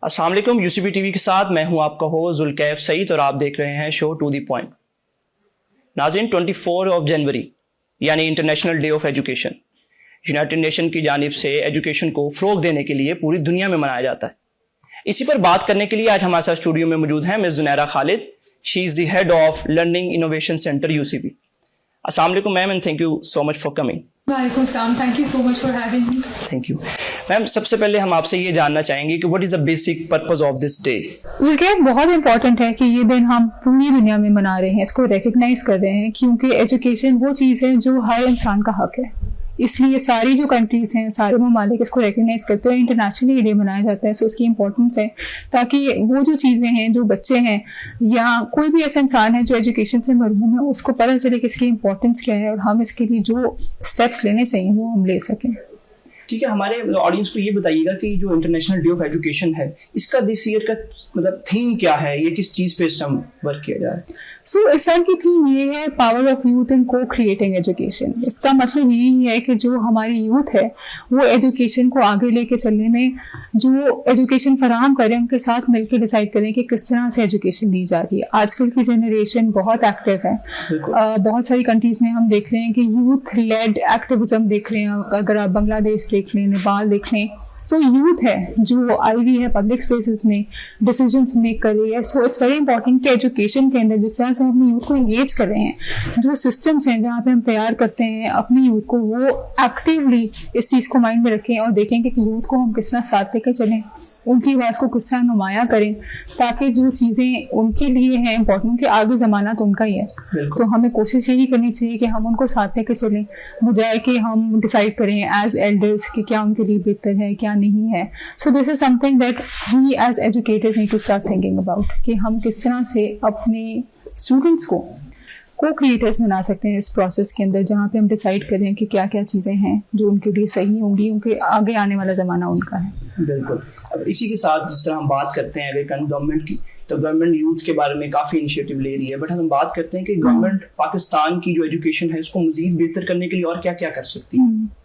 अस्सलाम वालेकुम। UCB TV के साथ मैं हूं आपका होस्ट जुल्कैफ सईद और आप देख रहे हैं शो टू द पॉइंट। नाज़रीन, 24 जनवरी यानी international day of education United nation की जानिब से एजुकेशन को फ़रोग देने के लिए पूरी दुनिया में मनाया जाता है। इसी पर बात करने के लिए आज हमारे साथ स्टूडियो में मौजूद हैं miss Junaira Khalid. She is the head of learning innovation centre UCB. अस्सलाम वालेकुम ma'am and thank you so much for coming. वालेकुम सलाम, thank you so much for having me. Thank you ma'am. सबसे पहले हम आपसे ये जानना चाहेंगे कि what is the basic purpose of this day. ये बहुत इंपॉर्टेंट है कि ये दिन हम पूरी दुनिया में मना रहे हैं, इसको रिकग्नाइज कर रहे हैं, क्योंकि एजुकेशन वो चीज़ है जो हर इंसान का हक है। इसलिए सारी जो कंट्रीज़ हैं, सारे ममालिक इसको रिकग्नाइज करते हैं, इंटरनेशनली ये डे मनाया जाता है। सो इसकी इंपॉर्टेंस है ताकि वो जो चीज़ें हैं, जो बच्चे हैं या कोई भी ऐसा इंसान है जो एजुकेशन से महरूम है, उसको पता चले कि इसकी इंपॉर्टेंस क्या है और हम इसके लिए जो स्टेप्स लेने चाहिए वो हम ले सकें। ठीक है, हमारे ऑडियंस को ये बताइएगा कि जो इंटरनेशनल डे ऑफ एजुकेशन है, इसका दिस ईयर का मतलब थीम क्या है, ये किस चीज़ पे इस समय वर्क किया जा रहा है? इस साल की थीम ये है पावर ऑफ यूथ इन को क्रिएटिंग एजुकेशन। इसका मतलब यही है कि जो हमारी यूथ है वो एजुकेशन को आगे लेके चलने में जो एजुकेशन फराहम करें, उनके साथ मिलकर डिसाइड करें कि किस तरह से एजुकेशन दी जा रही है। आजकल की जनरेशन बहुत एक्टिव है। बहुत सारी कंट्रीज में हम देख रहे हैं कि यूथ लेड एक्टिविज्म देख रहे हैं। अगर आप बांग्लादेश देख लें, नेपाल देख लें, यूथ है जो आई हुई है पब्लिक स्पेसेस में डिसीजंस मेक कर रही है। इट्स वेरी इंपॉर्टेंट कि एजुकेशन के अंदर जिस तरह से हम अपनी यूथ को एंगेज कर रहे हैं, जो सिस्टम्स हैं जहाँ पे हम तैयार करते हैं अपनी यूथ को, वो एक्टिवली इस चीज़ को माइंड में रखें और देखें कि यूथ को हम किस तरह साथ लेकर चलें, उनकी आवाज़ को किस तरह नुमाया करें, ताकि जो चीज़ें उनके लिए हैं इंपॉर्टेंट, उनके आगे ज़माना तो उनका ही है। तो हमें कोशिश यही करनी चाहिए कि हम उनको साथ लेकर चलें, बजाय कि हम डिसाइड करें एज एल्डर्स कि क्या उनके लिए बेहतर है क्या नहीं है। So this is something that we as educators need to start thinking about कि हम किस तरह से अपने स्टूडेंट्स को क्रिएटर्स बना सकते हैं इस प्रोसेस के अंदर, जहाँ पे हम डिसाइड करें कि क्या क्या चीज़ें हैं जो उनके लिए सही होंगी, उनके आगे आने वाला ज़माना उनका है। बिल्कुल। अब इसी के साथ जिस तरह हम बात करते हैं अगर गवर्नमेंट की, तो गवर्नमेंट यूथ के बारे में काफ़ी इनिशिएटिव ले रही है, बट हम बात करते हैं कि गवर्नमेंट पाकिस्तान की जो एजुकेशन है उसको मज़ीद बेहतर करने के लिए और क्या क्या कर सकती है?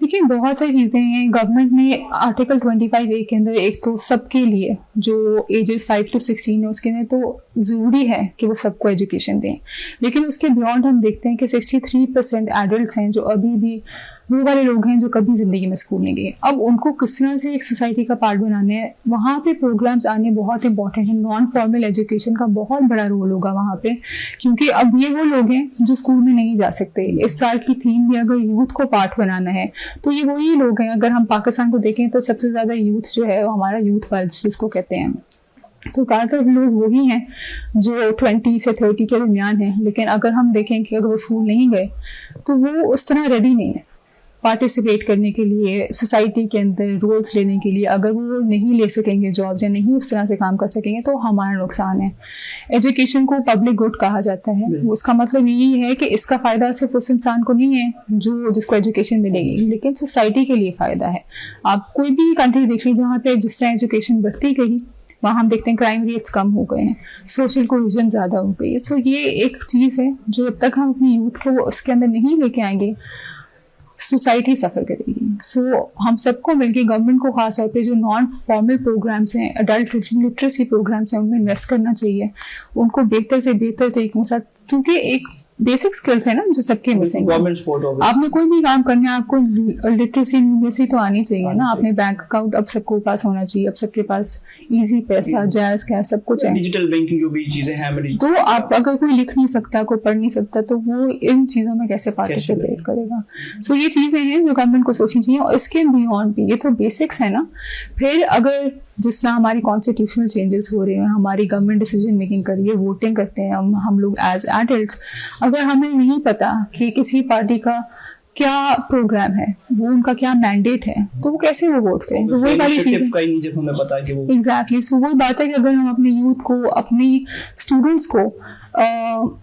देखिए, बहुत सारी चीज़ें हैं। गवर्नमेंट ने आर्टिकल 25A के अंदर एक तो सबके लिए जो एजेस 5 to 16 है उसके अंदर तो ज़रूरी है कि वो सबको एजुकेशन दें, लेकिन उसके बियॉन्ड हम देखते हैं कि 63% एडल्ट हैं जो अभी भी वो वाले लोग हैं जो कभी ज़िंदगी में स्कूल नहीं गए। अब उनको किस तरह से एक सोसाइटी का पार्ट बनाने हैं, वहाँ पे प्रोग्राम्स आने बहुत इंपॉर्टेंट है। नॉन फॉर्मल एजुकेशन का बहुत बड़ा रोल होगा वहाँ पे, क्योंकि अब ये वो लोग हैं जो स्कूल में नहीं जा सकते। इस साल की थीम भी अगर यूथ को पार्ट बनाना है तो ये वही लोग हैं। अगर हम पाकिस्तान को देखें तो सबसे ज़्यादा यूथ जो है वो हमारा यूथ पल्स जिसको कहते हैं, तो ज़्यादातर लोग वही हैं जो 20 से 30 के दरमियान हैं। लेकिन अगर हम देखें कि अगर वो स्कूल नहीं गए तो वो उस तरह रेडी नहीं है पार्टिसिपेट करने के लिए, सोसाइटी के अंदर रोल्स लेने के लिए। अगर वो नहीं ले सकेंगे जॉब या नहीं उस तरह से काम कर सकेंगे तो हमारा नुकसान है। एजुकेशन को पब्लिक गुड कहा जाता है, उसका मतलब यही है कि इसका फ़ायदा सिर्फ उस इंसान को नहीं है जो जिसको एजुकेशन मिलेगी, लेकिन सोसाइटी के लिए फ़ायदा है। आप कोई भी कंट्री देख लीजिए जहाँ पे जिस तरह एजुकेशन बढ़ती गई वहाँ हम देखते हैं क्राइम रेट्स कम हो गए हैं, सोशल कोहेजन ज़्यादा हो गई है। ये एक चीज़ है जो जब तक हम अपनी यूथ को उसके अंदर नहीं लेके आएंगे सोसाइटी सफ़र करेगी। हम सबको मिलके गवर्नमेंट को खास तौर पे जो नॉन फॉर्मल प्रोग्राम्स हैं, अडल्ट लिटरेसी प्रोग्राम्स हैं, उनमें इन्वेस्ट करना चाहिए, उनको बेहतर से बेहतर तरीकों से, क्योंकि एक बेसिक स्किल्स है ना जो सबके मिसिंग। आपने कोई भी काम करना है आपको लिटरेसी न्यूमरेसी तो आनी चाहिए ना। आपने बैंक अकाउंट अब सबको पास होना चाहिए, अब सबके पास इजी पैसा जायज़ कैश सब कुछ है, डिजिटल बैंकिंग जो भी चीजें हैं। तो आप अगर कोई लिख नहीं सकता, कोई पढ़ नहीं सकता, तो वो इन चीज़ों में कैसे पार्टिसिपेट करेगा? ये चीज़ें हैं जो गवर्नमेंट को सोचनी चाहिए। और इसके बियॉन्ड भी ये तो बेसिक्स है ना। फिर अगर जिस तरह हमारी कॉन्स्टिट्यूशनल चेंजेस हो रहे हैं, हमारी गवर्नमेंट डिसीजन मेकिंग कर रही है, वोटिंग करते हैं हम लोग एज एडल्ट्स, अगर हमें नहीं पता कि किसी पार्टी का क्या प्रोग्राम है, वो उनका क्या मैंडेट है, तो वो कैसे वो वोट करें? तो वही वाली चीज़ एग्जैक्टली। वही बात है कि अगर हम अपने यूथ को, अपनी स्टूडेंट्स को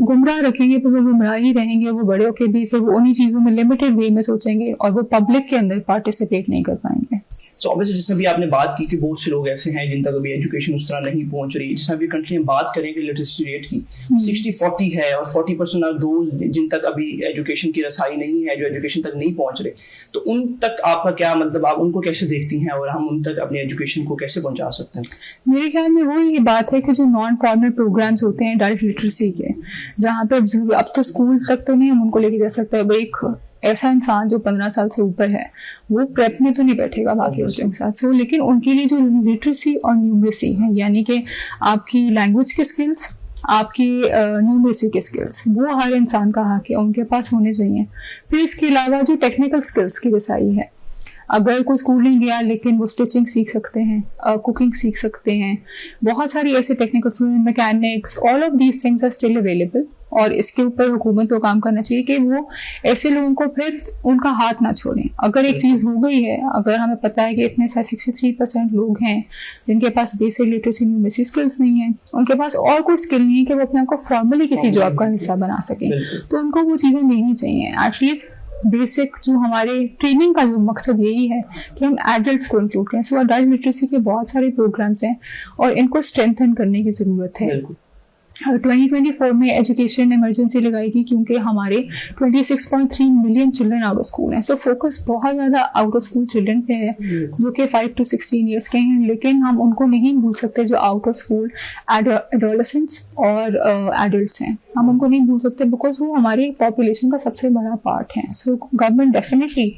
गुमराह रखेंगे तो वो गुमराह ही रहेंगे। वो बड़े होके भी फिर वो उन्हीं चीज़ों में लिमिटेड वे में सोचेंगे और वो पब्लिक के अंदर पार्टिसिपेट नहीं कर पाएंगे। सो ऑब्वियसली जिसने भी आपने बात की कि बहुत से लोग ऐसे हैं जिन तक अभी एजुकेशन उस तरह नहीं पहुंच रही। जिसने भी कंट्री में बात करें कि लिटरेसी रेट की 60-40 है और 40% आर दोज जिन तक अभी एजुकेशन की रसाई नहीं है, जो एजुकेशन तक नहीं पहुंच रहे। तो उन तक आपका क्या मतलब, आप उनको कैसे देखती हैं और हम उन तक अपनी एजुकेशन को कैसे पहुंचा सकते हैं? मेरे ख्याल में वो ये बात है कि जो नॉन फॉर्मल प्रोग्राम्स होते हैं एडल्ट लिटरेसी के, जहाँ पे अब तो स्कूल तक तो नहीं हम उनको लेके जा सकते। अब एक ऐसा इंसान जो 15 साल से ऊपर है वो प्रेप में तो नहीं बैठेगा बाकी बच्चों के साथ। सो लेकिन उनके लिए जो लिटरेसी और न्यूमरेसी है, यानी कि आपकी लैंग्वेज के स्किल्स, आपकी न्यूमरेसी के स्किल्स, वो हर इंसान का हक है, उनके पास होने चाहिए। फिर इसके अलावा जो टेक्निकल स्किल्स की रसाई है, अगर कोई स्कूल नहीं गया लेकिन वो स्टिचिंग सीख सकते हैं, कुकिंग सीख सकते हैं, बहुत सारी ऐसे technical skills, mechanics, all of these things are still available. और इसके ऊपर हुकूमत को काम करना चाहिए कि वो ऐसे लोगों को फिर उनका हाथ ना छोड़ें। अगर एक चीज़ हो गई है, अगर हमें पता है कि इतने सारे 63% लोग हैं जिनके पास बेसिक लिटरेसी न्यूमरेसी स्किल्स नहीं है, उनके पास और कोई स्किल नहीं है कि वो अपने आप को फॉर्मली किसी जॉब का हिस्सा बना सकें, तो उनको वो चीज़ें देनी चाहिए। एटलीस्ट बेसिक जो हमारे ट्रेनिंग का जो मकसद यही है कि हम एडल्ट्स को इंक्लूड करें। सो एडल्ट लिटरेसी के बहुत सारे प्रोग्राम्स हैं और इनको स्ट्रेंथन करने की ज़रूरत है। 2024 में एजुकेशन इमरजेंसी लगाई गई क्योंकि हमारे 26.3 million children out of school हैं। सो फोकस बहुत ज़्यादा आउट ऑफ स्कूल चिल्ड्रन पे है जो कि 5 to 16 ईयर्स के हैं, लेकिन हम उनको नहीं भूल सकते जो आउट ऑफ स्कूल एडोलेसेंट्स और एडल्ट्स हैं। हम उनको नहीं भूल सकते बिकॉज वो हमारी पॉपुलेशन का सबसे बड़ा पार्ट है। So government definitely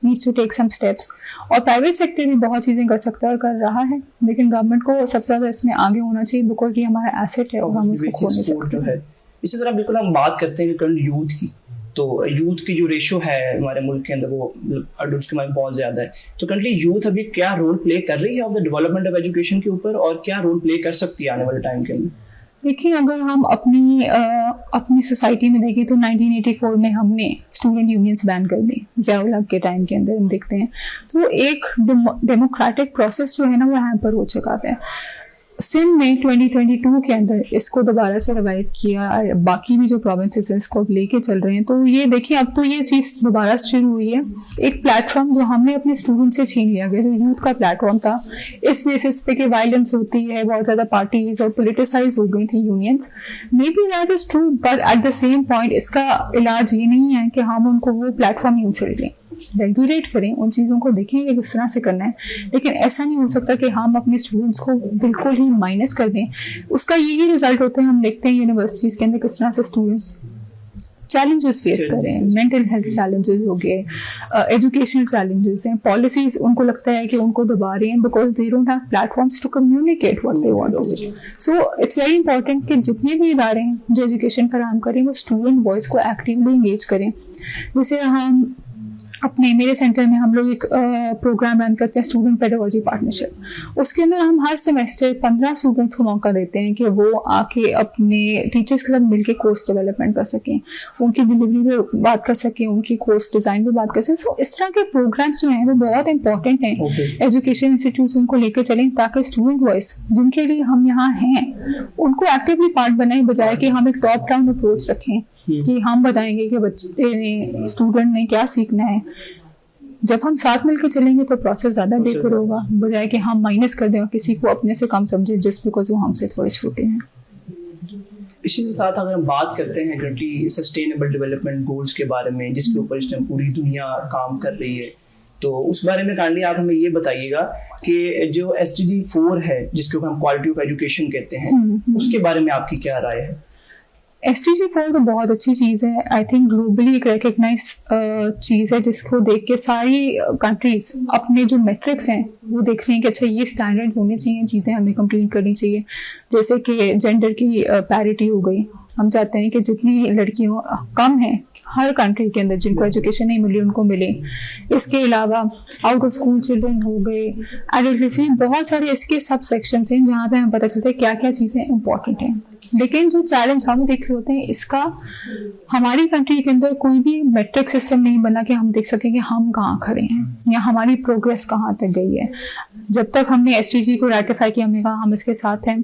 needs to take some steps, और प्राइवेट सेक्टर भी बहुत चीज़ें कर सकता है और कर रहा है, लेकिन गवर्नमेंट को सबसे ज़्यादा इसमें आगे होना चाहिए बिकॉज ये हमारा एसेट है और हम इसको खो नहीं सकते हैं। इसी तरह बिल्कुल हम बात करते हैं करंट यूथ की, तो यूथ की जो रेशो है हमारे मुल्क के अंदर वो एडल्ट्स के में बहुत ज़्यादा है। तो करंटली यूथ अभी क्या रोल प्ले कर रही है of the development of education के ऊपर, और क्या रोल प्ले कर सकती है आने वाले टाइम के अंदर? देखिए, अगर हम अपनी सोसाइटी में देखें तो 1984 में हमने स्टूडेंट यूनियंस बैन कर दी ज़िया-उल हक के टाइम के अंदर। हम देखते हैं तो एक डेमोक्रेटिक प्रोसेस जो है ना वो हैम्पर हो चुका है। सिंध ने 2022 के अंदर इसको दोबारा से रिवाइव किया, बाकी भी जो प्रोविंसेस हैं इसको अब लेके चल रहे हैं। तो ये देखिए अब तो ये चीज़ दोबारा शुरू हुई है। एक प्लेटफॉर्म जो हमने अपने स्टूडेंट से छीन लिया गया, जो यूथ का प्लेटफॉर्म था, इस बेसिस पे कि वायलेंस होती है, बहुत ज़्यादा पार्टीज और पोलिटिसाइज हो गई थी unions. May be that is true, but at the same point इसका इलाज ये नहीं है कि हम उनको वो प्लेटफॉर्म यूज कर लें। रेगुलेट करें, उन चीज़ों को देखें कि किस तरह से करना है, लेकिन ऐसा नहीं हो सकता कि हम अपने स्टूडेंट्स को बिल्कुल ही माइनस कर दें। उसका यही रिजल्ट होता है, हम देखते हैं यूनिवर्सिटीज़ के अंदर किस तरह से स्टूडेंट्स चैलेंजेस फेस कर रहे हैं। मेंटल हेल्थ चैलेंजेस हो गए, एजुकेशनल चैलेंजेस हैं, पॉलिसीज उनको लगता है कि उनको दबा रही हैं because they don't have platforms to communicate what they want to say. So it's very important कि जितने भी इदारे हैं जो एजुकेशन फराहम करें वो स्टूडेंट वॉइस को एक्टिवली इंगेज करें। जैसे हम मेरे सेंटर में हम लोग एक प्रोग्राम रन करते हैं, स्टूडेंट पेडागोजी पार्टनरशिप। उसके अंदर हम हर सेमेस्टर 15 स्टूडेंट्स को मौका देते हैं कि वो आके अपने टीचर्स के साथ मिलके कोर्स डेवलपमेंट कर सकें, उनकी डिलीवरी पे बात कर सकें, उनकी कोर्स डिज़ाइन पे बात कर सकें। सो इस तरह के प्रोग्राम्स जो हैं वो बहुत इंपॉर्टेंट हैं। एजुकेशन इंस्टीट्यूशन को लेकर चलें ताकि स्टूडेंट वॉइस जिनके लिए हम यहाँ हैं उनको एक्टिवली पार्ट बनाएं, बजाय कि हम एक टॉप डाउन अप्रोच रखें कि हम बताएंगे कि बच्चे ने, स्टूडेंट ने क्या सीखना है। जब हम साथ मिलकर चलेंगे तो प्रोसेस ज़्यादा बेहतर होगा, बजाय कि हम माइनस कर दें और किसी को अपने से कम समझे जस्ट बिकॉज वो हमसे थोड़े छोटे हैं। इसी के साथ अगर हम बात करते हैं करंटली सस्टेनेबल डेवलपमेंट गोल्स के बारे में, जिसके ऊपर इस टाइम पूरी दुनिया काम कर रही है, तो उस बारे में काइंडली आप हमें ये बताइएगा कि जो SDG 4 है जिसके ऊपर हम क्वालिटी ऑफ एजुकेशन कहते हैं, उसके बारे में आपकी क्या राय है? SDG 4 तो बहुत अच्छी चीज़ है। आई थिंक ग्लोबली एक रिकग्नाइज चीज़ है जिसको देख के सारी कंट्रीज अपने जो मेट्रिक्स हैं वो देख रही हैं कि अच्छा ये स्टैंडर्ड्स होने चाहिए, चीज़ें हमें कंप्लीट करनी चाहिए। जैसे कि जेंडर की पैरिटी हो गई, हम चाहते हैं कि जितनी लड़कियों कम हैं हर कंट्री के अंदर जिनको एजुकेशन नहीं मिली उनको मिले। इसके अलावा आउट ऑफ स्कूल चिल्ड्रन हो गए, एडल्ट्रेसी, बहुत सारे इसके सब सेक्शंस हैं जहाँ पे हमें पता चलता है क्या क्या चीज़ें इंपॉर्टेंट हैं। लेकिन जो चैलेंज हम देख रहे होते हैं, इसका हमारी कंट्री के अंदर कोई भी मैट्रिक सिस्टम नहीं बना कि हम देख सकें कि हम कहाँ खड़े हैं या हमारी प्रोग्रेस कहाँ तक गई है। जब तक हमने SDG को रेटिफाई किया, हमने कहा हम इसके साथ हैं,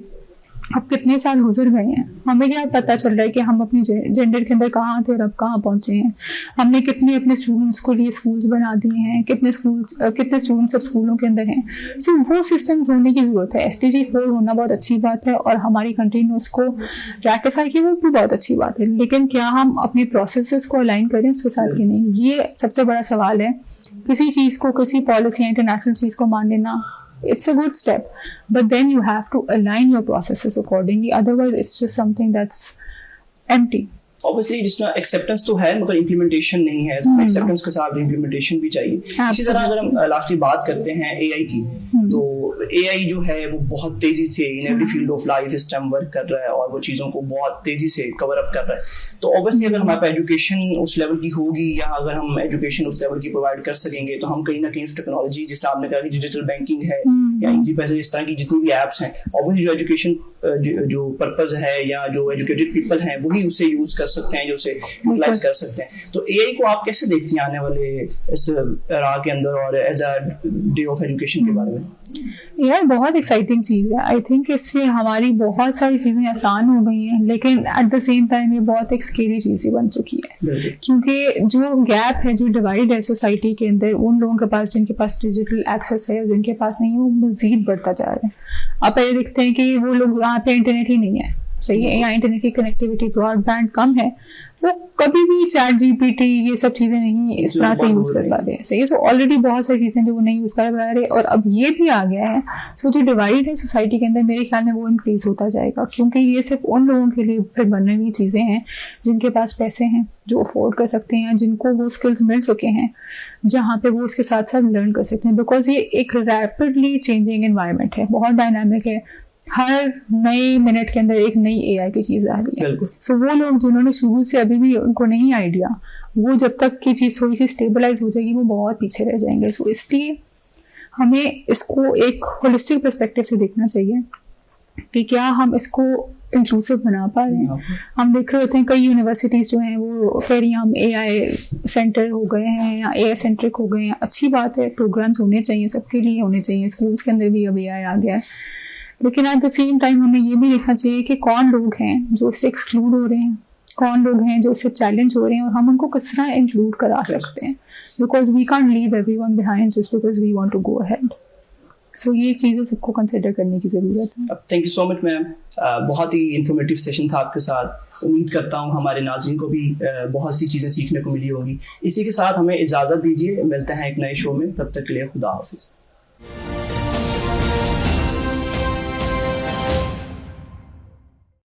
अब कितने साल गुजर गए हैं, हमें क्या पता चल रहा है कि हम अपनी जेंडर के अंदर कहाँ थे और अब कहाँ पहुंचे हैं। हमने कितने अपने स्टूडेंट्स को लिए स्कूल्स बना दिए हैं, कितने स्टूडेंट्स अब स्कूलों के अंदर हैं। सो वो सिस्टम्स होने की ज़रूरत है। SDG 4 होना बहुत अच्छी बात है और हमारी कंट्री ने उसको रैटिफाई किया, वो भी बहुत अच्छी बात है, लेकिन क्या हम अपने प्रोसेसेस को अलाइन करें उसके साथ कि नहीं, ये सबसे बड़ा सवाल है। किसी चीज़ को, किसी पॉलिसी या इंटरनेशनल चीज़ को मान लेना, it's a good step, but then you have to align your processes accordingly, otherwise it's just something that's empty. Obviously जिसमें एक्सेप्टेंस तो है मगर इम्प्लीमेंटेशन नहीं है, तो एक्सेप्टेंस के साथ इम्प्लीमेंटेशन भी चाहिए। इसी तरह अगर हम लास्टली बात करते हैं AI की, तो AI जो है वो बहुत तेजी से in every field of life इस टाइम वर्क कर रहा है और वो चीज़ों को बहुत तेजी से कवर अप कर रहा है। तो ऑब्वियसली अगर हमारे पास एजुकेशन उस लेवल की होगी या अगर हम एजुकेशन उस लेवल की प्रोवाइड कर सकेंगे, तो हम कहीं ना कहीं उस टेक्नोलॉजी, जिस आपने कहा कि डिजिटल बैंकिंग है या इजी पैसे, इस तरह की जितनी भी एप्स हैं, ऑब्वियसली जो एजुकेशन जो पर्पस है या जो एजुकेटेड पीपल हैं वही उसे यूज कर सकते हैं, जो उसे यूटिलाइज कर सकते हैं। तो AI को आप कैसे देखती हैं आने वाले इस एरा के अंदर और as a day of education के बारे में? यार बहुत एक्साइटिंग चीज़ है। आई थिंक इससे हमारी बहुत सारी चीज़ें आसान हो गई हैं, लेकिन एट द सेम टाइम ये बहुत एक स्केरी चीज़ बन चुकी है, क्योंकि जो गैप है, जो डिवाइड है सोसाइटी के अंदर, उन लोगों के पास जिनके पास डिजिटल एक्सेस है और जिनके पास नहीं है, वो मज़ीद बढ़ता जा रहा है। आप पहले देखते हैं कि वो लोग वहाँ पे इंटरनेट ही नहीं है, सही है, या इंटरनेट की कनेक्टिविटी, ब्रॉडबैंड कम है, वो कभी भी ChatGPT ये सब चीज़ें नहीं इस तरह से यूज़ कर पा रहे हैं, सही है। सो ऑलरेडी बहुत सारी चीज़ें जो वो नहीं यूज़ कर पा रहे, और अब ये भी आ गया है। सो जो डिवाइड है सोसाइटी के अंदर, मेरे ख्याल में वो इंक्रीज होता जाएगा, क्योंकि ये सिर्फ उन लोगों के लिए फिर बनने वाली चीज़ें हैं जिनके पास पैसे हैं, जो अफोर्ड कर सकते हैं, जिनको वो स्किल्स मिल चुके हैं, जहाँ पे वो उसके साथ साथ लर्न कर सकते हैं। बिकॉज ये एक रैपिडली चेंजिंग एनवायरनमेंट है, बहुत डायनामिक है, हर नए मिनट के अंदर एक नई AI की चीज़ आ रही है। सो वो लोग जिन्होंने शुरू से अभी भी उनको नहीं आइडिया, वो जब तक की चीज़ थोड़ी सी स्टेबलाइज हो जाएगी वो बहुत पीछे रह जाएंगे। सो इसलिए हमें इसको एक होलिस्टिक पर्सपेक्टिव से देखना चाहिए कि क्या हम इसको इंक्लूसिव बना पा रहे हैं। हम देख रहे होते हैं कई यूनिवर्सिटीज़ जो हैं वो कह रही हैं हम AI सेंटर हो गए हैं या AI सेंट्रिक हो गए हैं। अच्छी बात है, प्रोग्राम्स होने चाहिए, सबके लिए होने चाहिए, स्कूल्स के अंदर भी अब AI आ गया है, लेकिन एट द सेम टाइम हमें ये भी देखना चाहिए कि कौन लोग हैं जो इससे एक्सक्लूड हो रहे हैं, कौन लोग हैं जो इससे चैलेंज हो रहे हैं, और हम उनको किस तरह इंक्लूड करा सकते हैं, because we can't leave everyone behind just because we want to go ahead. So ये चीज़ें सबको कंसिडर करने की ज़रूरत है। Thank you so much ma'am, बहुत ही इंफॉर्मेटिव सेशन था आपके साथ। उम्मीद करता हूँ हमारे नाज़रीन को भी बहुत सी चीज़ें सीखने को मिली होगी। इसी के साथ हमें इजाज़त दीजिए, मिलते हैं एक नए शो में, तब तक के लिए खुदा हाफिज़।